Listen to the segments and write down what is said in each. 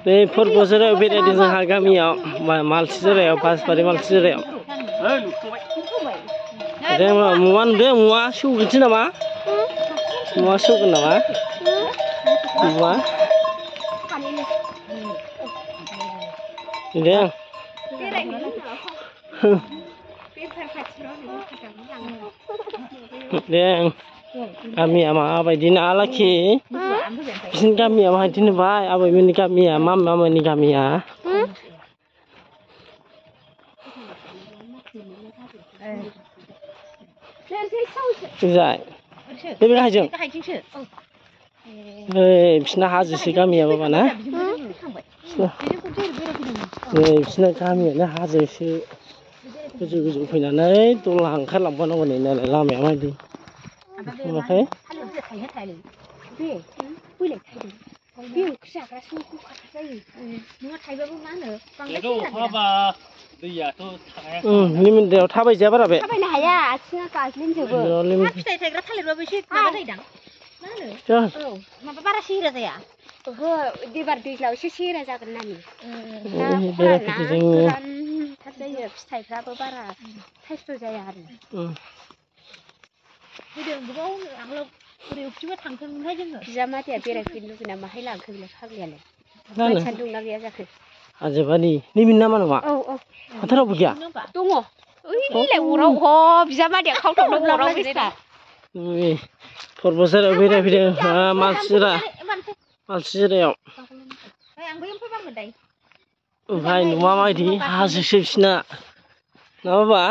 नै फोरबोजों बेरायदों जोंहा गामियाव मालसिजरायाव बासबारि मालसिजरायाव मुवा नुदों मुवा सौगोनसो नामा मुवा सौगोन नामा मुवा नुदों नुदों गामिया माबायदि ना लाखि बिसिनि गामिया माबायदि नुबाय आबैमोननि गामिया मामामोननि गामिया जाय बे गाहायजों बिसिना हाजोसो गामिया बाबा ना बिसिना गामियानो हाजोसो गोजौ गोजौ फैनानै दलहा ओंखारलांबानांगौ नालाय लामाया माबायदि ओमफ्राय लिमिटआव थाबायजाया बारा बे थाबायनो हाया आथिङा गाज्लिनजोबो फिथाइ थायग्रा थालिरबाबो एसे माबा जायोदां मा होनो माबा बारा सेहेरा जाया ओहो एबार दैज्लांआव एसे सेहेरा जागोन नानि गोरानथार जायो फिथाइफ्राबो बारा साइसथ' जाया आरो फैदों गोबाव आगोलाव ओरै उखिबा थांथोंमोनहाय जोङो बिजामादैया बेरायफैनो लुबैना माहाय लांखो बेलाय फाग्लियालाय मानसियानो दंना गैया जाखो आजोबानि नैबेनि नामा नङा फोथारावबो गैया दङ ओइलाय अराव बिजामादैया खावथावनो अराव बेस्रा फोरबोजों बेरायफैदों मालसिजरायाव ओमफ्राय न'आ माबायदि हाजोसो बिसिना ना बाबा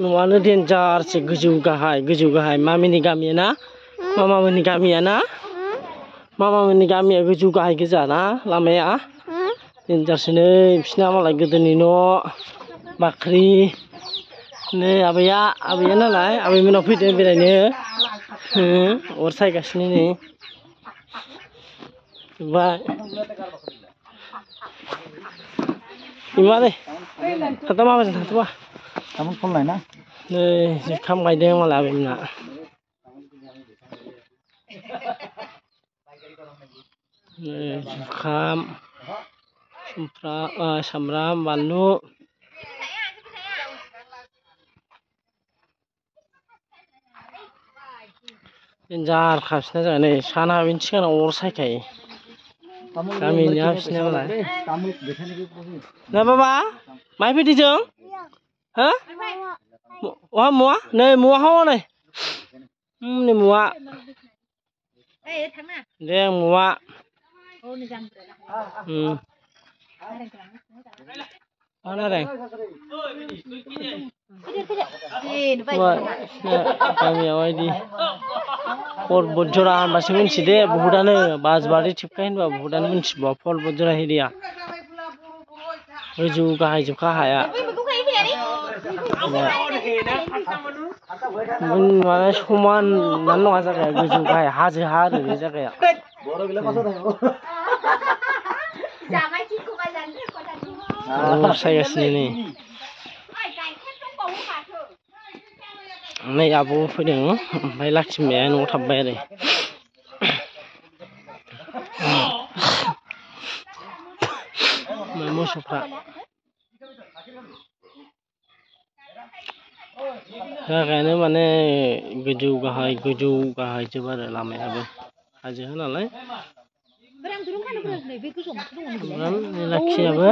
न'आनो देन्जारसो गोजौ गाहाय मामिनि गामिया ना मामामोननि गामिया ना मामामोननि गामिया गोजौ गाहाय गोजा ना लामाया देन्जारसो नै बिसिना मालाय गोदोनि न' बाख्रि नै आबैया नालाय आबैमोनाव फैदों बेरायनो अर सायगासिनो नै इमालै थाथ'आ माबाजों थाथ'आ नै जुखाम गायदों मालाय आबैमोना जुखाम सामब्राम बानलु देन्जारखा बिसिना जागा नै साना बिनि सिगाङाव अर सायखायो गामिनिया बिसिना मालाय ना बाबा माइ फैदों जों हो अहा मुवा नै मुवा हौ नै नै मुवा दे मुवा गामिया माबायदि पर्बतझरा होनबासो मिन्थियो दे बहुदानो बासबारि थिबखाय होनबा बहुदानो मिन्थिबावा पर्बतझरा एरिया गोजौ गाहाय जोबखा हाया माने समान नङा जायगाया गोजौ गाहाय हाजो हा आरो बे जायगाया सायगासिनो नै आब' फैदों ओमफ्राय लाखिमाया न'आव थाबबाय आरो मोसौफ्रा जायगायानो माने गोजौ गाहाय जोब आरो लामायाबो हाजो नालाय लाखियाबो